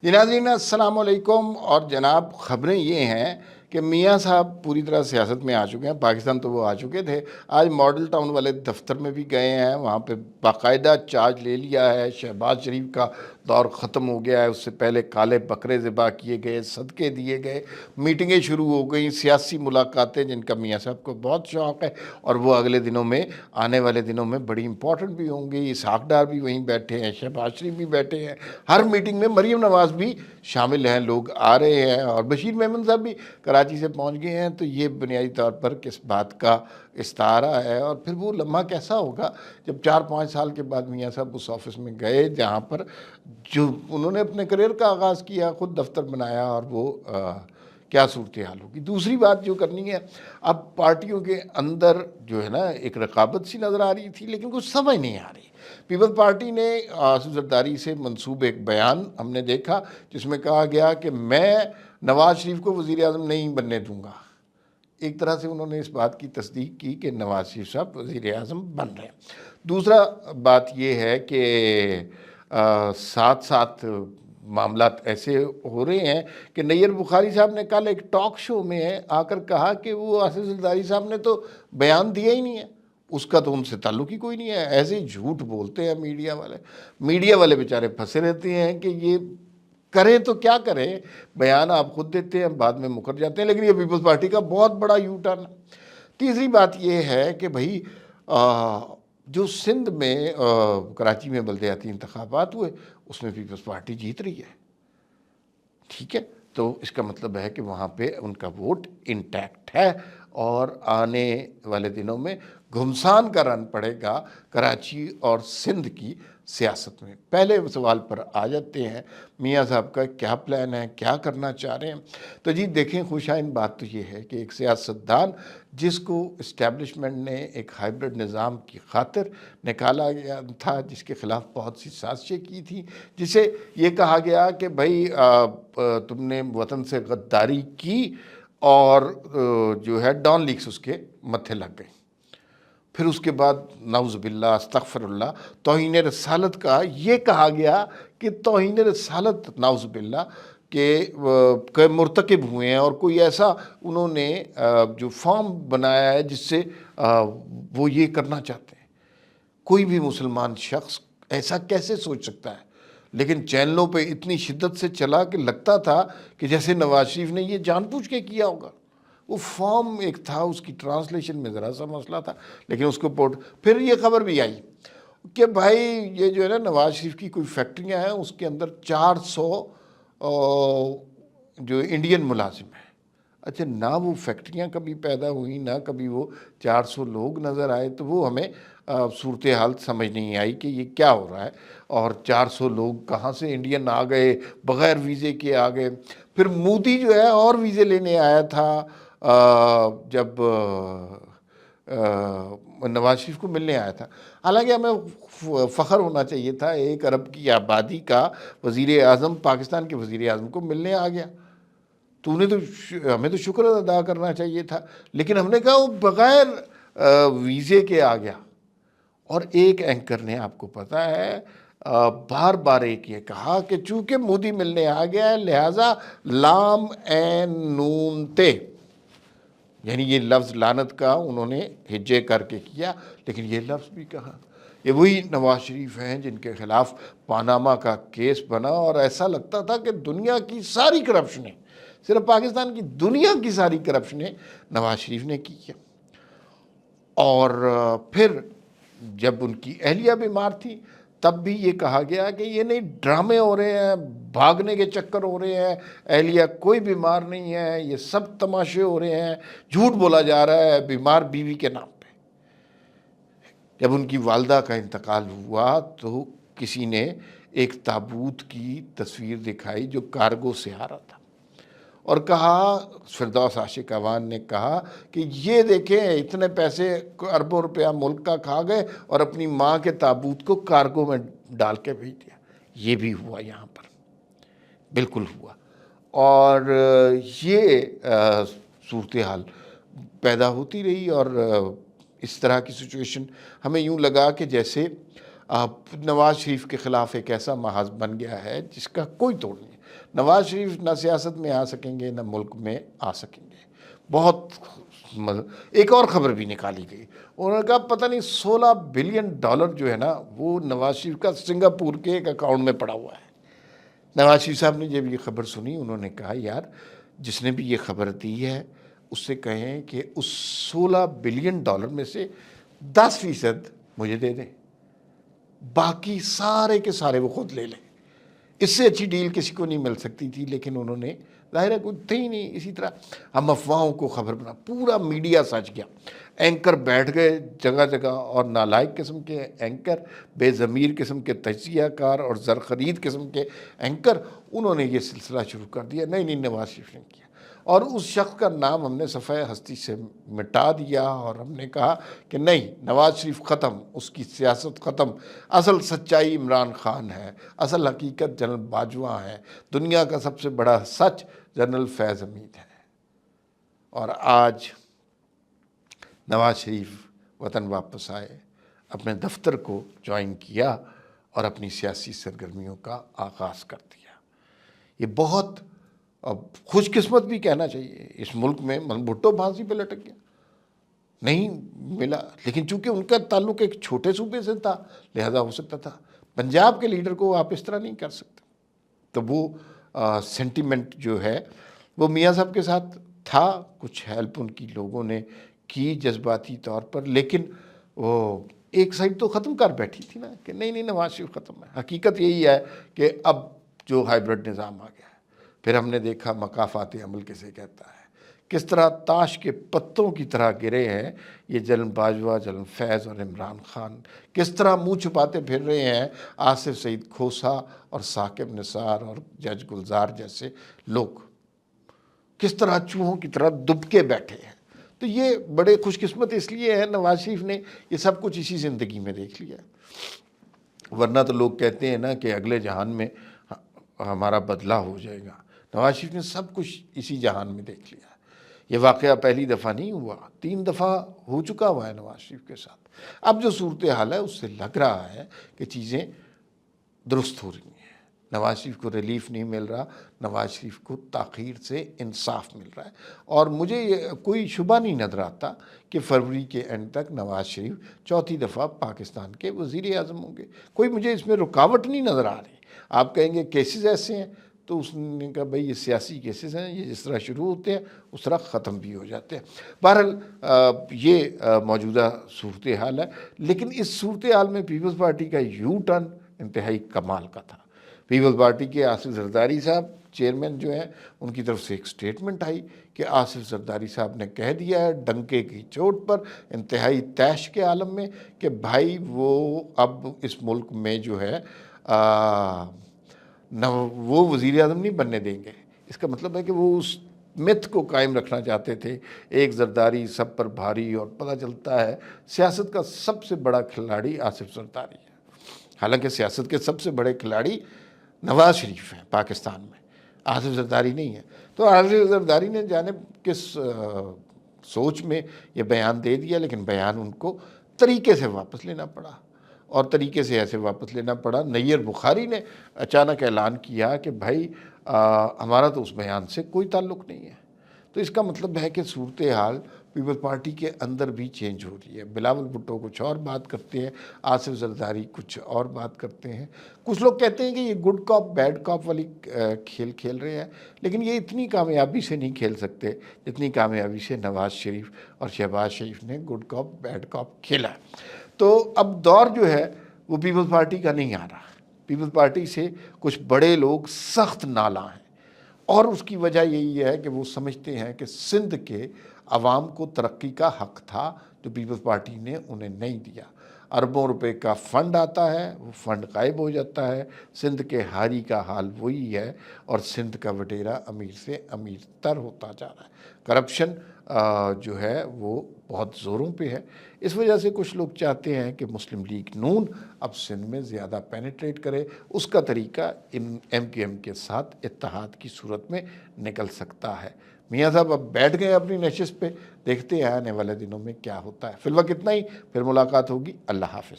جی ناظرین السلام علیکم۔ اور جناب خبریں یہ ہیں کہ میاں صاحب پوری طرح سیاست میں آ چکے ہیں۔ پاکستان تو وہ آ چکے تھے، آج ماڈل ٹاؤن والے دفتر میں بھی گئے ہیں، وہاں پہ باقاعدہ چارج لے لیا ہے۔ شہباز شریف کا دور ختم ہو گیا ہے، اس سے پہلے کالے بکرے ذبح کیے گئے، صدقے دیے گئے، میٹنگیں شروع ہو گئیں، سیاسی ملاقاتیں جن کا میاں صاحب کو بہت شوق ہے، اور وہ اگلے دنوں میں آنے والے دنوں میں بڑی امپورٹنٹ بھی ہوں گی۔ اسحاق ڈار بھی وہیں بیٹھے ہیں، شہباز شریف بھی بیٹھے ہیں، ہر میٹنگ میں مریم نواز بھی شامل ہیں، لوگ آ رہے ہیں، اور بشیر میمن صاحب بھی کراچی سے پہنچ گئے ہیں۔ تو یہ بنیادی طور پر کس بات کا استعارہ ہے، اور پھر وہ لمحہ کیسا ہوگا جب 4-5 سال کے بعد میاں صاحب اس آفس میں گئے جہاں پر جو انہوں نے اپنے کریئر کا آغاز کیا، خود دفتر بنایا، اور وہ کیا صورتحال ہوگی۔ دوسری بات جو کرنی ہے، اب پارٹیوں کے اندر جو ہے نا ایک رقابت سی نظر آ رہی تھی، لیکن کچھ سمجھ نہیں آ رہی۔ پیپلز پارٹی نے آصف زرداری سے منسوب ایک بیان ہم نے دیکھا جس میں کہا گیا کہ میں نواز شریف کو وزیر اعظم نہیں بننے دوں گا۔ ایک طرح سے انہوں نے اس بات کی تصدیق کی کہ نواز شریف صاحب وزیر اعظم بن رہے ہیں۔ دوسرا بات یہ ہے کہ ساتھ ساتھ معاملات ایسے ہو رہے ہیں کہ نیئر بخاری صاحب نے کل ایک ٹاک شو میں آ کر کہا کہ وہ آصف زرداری صاحب نے تو بیان دیا ہی نہیں ہے، اس کا تو ان سے تعلق ہی کوئی نہیں ہے۔ ایسے ہی جھوٹ بولتے ہیں میڈیا والے بیچارے پھنسے رہتے ہیں کہ یہ کریں تو کیا کریں، بیان آپ خود دیتے ہیں، بعد میں مکر جاتے ہیں، لیکن یہ پیپلز پارٹی کا بہت بڑا یو ٹرن ہے۔ تیسری بات یہ ہے کہ بھائی جو سندھ میں کراچی میں بلدیاتی انتخابات ہوئے، اس میں پیپلز پارٹی جیت رہی ہے، ٹھیک ہے، تو اس کا مطلب ہے کہ وہاں پہ ان کا ووٹ انٹیکٹ ہے، اور آنے والے دنوں میں گھمسان کا رن پڑے گا کراچی اور سندھ کی سیاست میں۔ پہلے سوال پر آ جاتے ہیں، میاں صاحب کا کیا پلان ہے، کیا کرنا چاہ رہے ہیں؟ تو جی دیکھیں، خوشائن بات تو یہ ہے کہ ایک سیاستدان جس کو اسٹیبلشمنٹ نے ایک ہائیبرڈ نظام کی خاطر نکالا گیا تھا، جس کے خلاف بہت سی سازشیں کی تھیں، جسے یہ کہا گیا کہ بھائی تم نے وطن سے غداری کی، اور جو ہے ڈان لیکس اس کے متھے لگ گئی۔ پھر اس کے بعد نعوذ باللہ استغفر اللہ توہین رسالت کا یہ کہا گیا کہ توہین رسالت نعوذ باللہ کہ مرتکب ہوئے ہیں، اور کوئی ایسا انہوں نے جو فارم بنایا ہے جس سے وہ یہ کرنا چاہتے ہیں۔ کوئی بھی مسلمان شخص ایسا کیسے سوچ سکتا ہے؟ لیکن چینلوں پہ اتنی شدت سے چلا کہ لگتا تھا کہ جیسے نواز شریف نے یہ جان بوجھ کے کیا ہوگا۔ وہ فارم ایک تھا، اس کی ٹرانسلیشن میں ذرا سا مسئلہ تھا، لیکن اس کو پھر یہ خبر بھی آئی کہ بھائی یہ جو ہے نا نواز شریف کی کوئی فیکٹریاں ہیں، اس کے اندر 400 جو انڈین ملازم ہیں۔ اچھا، نہ وہ فیکٹریاں کبھی پیدا ہوئیں، نہ کبھی وہ 400 لوگ نظر آئے، تو وہ ہمیں صورتحال سمجھ نہیں آئی کہ یہ کیا ہو رہا ہے، اور 400 لوگ کہاں سے انڈین آ گئے، بغیر ویزے کے آ گئے۔ پھر مودی جو ہے اور ویزے لینے آیا تھا جب نواز شریف کو ملنے آیا تھا۔ حالانکہ ہمیں فخر ہونا چاہیے تھا، 1 ارب کی آبادی کا وزیر اعظم پاکستان کے وزیر اعظم کو ملنے آ گیا، تو ہمیں تو شکر ادا کرنا چاہیے تھا، لیکن ہم نے کہا وہ بغیر ویزے کے آ گیا۔ اور ایک اینکر نے، آپ کو پتہ ہے، بار بار ایک یہ کہا کہ چونکہ مودی ملنے آ گیا ہے لہٰذا لام این نون تے، یعنی یہ لفظ لعنت کا انہوں نے ہجے کر کے کیا، لیکن یہ لفظ بھی کہا۔ یہ وہی نواز شریف ہیں جن کے خلاف پاناما کا کیس بنا، اور ایسا لگتا تھا کہ دنیا کی ساری کرپشنیں، صرف پاکستان کی، دنیا کی ساری کرپشنیں نواز شریف نے کی ہے۔ اور پھر جب ان کی اہلیہ بیمار تھی تب بھی یہ کہا گیا کہ یہ نہیں، ڈرامے ہو رہے ہیں، بھاگنے کے چکر ہو رہے ہیں، اہلیہ کوئی بیمار نہیں ہے، یہ سب تماشے ہو رہے ہیں، جھوٹ بولا جا رہا ہے بیمار بیوی کے نام پہ۔ جب ان کی والدہ کا انتقال ہوا تو کسی نے ایک تابوت کی تصویر دکھائی جو کارگو سے آ رہا تھا، اور کہا، فردوس عاشق اعوان نے کہا کہ یہ دیکھیں اتنے پیسے اربوں روپیہ ملک کا کھا گئے اور اپنی ماں کے تابوت کو کارگو میں ڈال کے بھیج دیا۔ یہ بھی ہوا یہاں پر، بالکل ہوا، اور یہ صورتحال پیدا ہوتی رہی، اور اس طرح کی سچویشن ہمیں یوں لگا کہ جیسے نواز شریف کے خلاف ایک ایسا محاذ بن گیا ہے جس کا کوئی توڑ نہیں ہے۔ نواز شریف نہ سیاست میں آ سکیں گے نہ ملک میں آ سکیں گے. بہت ایک اور خبر بھی نکالی گئی, انہوں نے کہا پتہ نہیں $16 بلین جو ہے نا وہ نواز شریف کا سنگاپور کے ایک اکاؤنٹ میں پڑا ہوا ہے. نواز شریف صاحب نے جب یہ خبر سنی انہوں نے کہا یار جس نے بھی یہ خبر دی ہے اس سے کہیں کہ اس $16 بلین میں سے 10% مجھے دے دیں, باقی سارے کے سارے وہ خود لے لیں. اس سے اچھی ڈیل کسی کو نہیں مل سکتی تھی, لیکن انہوں نے ظاہر ہے کوئی تھے ہی نہیں. اسی طرح ہم افواہوں کو خبر بنا, پورا میڈیا سچ گیا, اینکر بیٹھ گئے جگہ جگہ اور نالائق قسم کے اینکر, بے ضمیر قسم کے تجزیہ کار اور زرخرید قسم کے اینکر, انہوں نے یہ سلسلہ شروع کر دیا. نہیں نواز شریف نے کیا, اور اس شخص کا نام ہم نے صفحہ ہستی سے مٹا دیا اور ہم نے کہا کہ نہیں نواز شریف ختم, اس کی سیاست ختم, اصل سچائی عمران خان ہے, اصل حقیقت جنرل باجوہ ہے, دنیا کا سب سے بڑا سچ جنرل فیض حمید ہے. اور آج نواز شریف وطن واپس آئے, اپنے دفتر کو جوائن کیا اور اپنی سیاسی سرگرمیوں کا آغاز کر دیا. یہ بہت خوش قسمت بھی کہنا چاہیے. اس ملک میں بھٹو پھانسی پہ لٹک گیا, نہیں ملا, لیکن چونکہ ان کا تعلق ایک چھوٹے صوبے سے تھا لہذا ہو سکتا تھا. پنجاب کے لیڈر کو آپ اس طرح نہیں کر سکتے. تو وہ سینٹیمنٹ جو ہے وہ میاں صاحب کے ساتھ تھا, کچھ ہیلپ ان کی لوگوں نے کی جذباتی طور پر, لیکن وہ ایک سائڈ تو ختم کر بیٹھی تھی نا کہ نہیں نواز شریف ختم ہے. حقیقت یہی ہے کہ اب جو ہائیبرڈ نظام آ گیا ہے, پھر ہم نے دیکھا مقافات عمل کسے کہتا ہے, کس طرح تاش کے پتوں کی طرح گرے ہیں یہ جنرل باجوہ, جنرل فیض اور عمران خان, کس طرح منہ چھپاتے پھر رہے ہیں آصف سعید کھوسا اور ثاقب نثار اور جج گلزار جیسے لوگ, کس طرح چوہوں کی طرح دب کے بیٹھے ہیں. تو یہ بڑے خوش قسمت اس لیے ہے نواز شریف نے یہ سب کچھ اسی زندگی میں دیکھ لیا, ورنہ تو لوگ کہتے ہیں نا کہ اگلے جہان میں ہمارا بدلہ ہو جائے گا. نواز شریف نے سب کچھ اسی جہان میں دیکھ لیا. یہ واقعہ پہلی دفعہ نہیں ہوا, 3 دفعہ ہو چکا ہوا ہے نواز شریف کے ساتھ. اب جو صورتحال ہے اس سے لگ رہا ہے کہ چیزیں درست ہو رہی ہیں. نواز شریف کو ریلیف نہیں مل رہا, نواز شریف کو تاخیر سے انصاف مل رہا ہے. اور مجھے یہ کوئی شبہ نہیں نظر آتا کہ فروری کے اینڈ تک نواز شریف 4تھی دفعہ پاکستان کے وزیر اعظم ہوں گے. کوئی مجھے اس میں رکاوٹ نہیں نظر آ رہی. آپ کہیں گے کیسز ایسے ہیں, تو اس نے کہا بھائی یہ سیاسی کیسز ہیں, یہ جس طرح شروع ہوتے ہیں اس طرح ختم بھی ہو جاتے ہیں. بہرحال یہ موجودہ صورتحال ہے, لیکن اس صورتحال میں پیپلز پارٹی کا یو ٹرن انتہائی کمال کا تھا. پیپلز پارٹی کے آصف زرداری صاحب چیئرمین جو ہیں, ان کی طرف سے ایک سٹیٹمنٹ آئی کہ آصف زرداری صاحب نے کہہ دیا ہے ڈنکے کی چوٹ پر, انتہائی طیش کے عالم میں, کہ بھائی وہ اب اس ملک میں جو ہے نہ وہ وزیر اعظم نہیں بننے دیں گے. اس کا مطلب ہے کہ وہ اس متھ کو قائم رکھنا چاہتے تھے, ایک زرداری سب پر بھاری, اور پتہ چلتا ہے سیاست کا سب سے بڑا کھلاڑی آصف زرداری ہے. حالانکہ سیاست کے سب سے بڑے کھلاڑی نواز شریف ہیں پاکستان میں, آصف زرداری نہیں ہے. تو آصف زرداری نے جانے کس سوچ میں یہ بیان دے دیا, لیکن بیان ان کو طریقے سے واپس لینا پڑا, اور طریقے سے ایسے واپس لینا پڑا. نیر بخاری نے اچانک اعلان کیا کہ بھائی ہمارا تو اس بیان سے کوئی تعلق نہیں ہے. تو اس کا مطلب ہے کہ صورتحال پیپل پارٹی کے اندر بھی چینج ہو رہی ہے. بلاول بھٹو کچھ اور بات کرتے ہیں, آصف زرداری کچھ اور بات کرتے ہیں. کچھ لوگ کہتے ہیں کہ یہ گڈ کاپ بیڈ کاپ والی کھیل کھیل رہے ہیں, لیکن یہ اتنی کامیابی سے نہیں کھیل سکتے جتنی کامیابی سے نواز شریف اور شہباز شریف نے گڈ کاپ بیڈ کاپ کھیلا. تو اب دور جو ہے وہ پیپلز پارٹی کا نہیں آ رہا. پیپلز پارٹی سے کچھ بڑے لوگ سخت نالاں ہیں, اور اس کی وجہ یہی ہے کہ وہ سمجھتے ہیں کہ سندھ کے عوام کو ترقی کا حق تھا جو پیپلز پارٹی نے انہیں نہیں دیا. اربوں روپے کا فنڈ آتا ہے, وہ فنڈ غائب ہو جاتا ہے. سندھ کے حاری کا حال وہی ہے, اور سندھ کا وڈیرا امیر سے امیر تر ہوتا جا رہا ہے. کرپشن جو ہے وہ بہت زوروں پہ ہے. اس وجہ سے کچھ لوگ چاہتے ہیں کہ مسلم لیگ نون اب سندھ میں زیادہ پینیٹریٹ کرے. اس کا طریقہ ایم کیو ایم کے ساتھ اتحاد کی صورت میں نکل سکتا ہے. میاں صاحب اب بیٹھ گئے اپنی نشست پہ, دیکھتے ہیں آنے والے دنوں میں کیا ہوتا ہے. فی الوقت اتنا ہی, پھر ملاقات ہوگی. اللہ حافظ.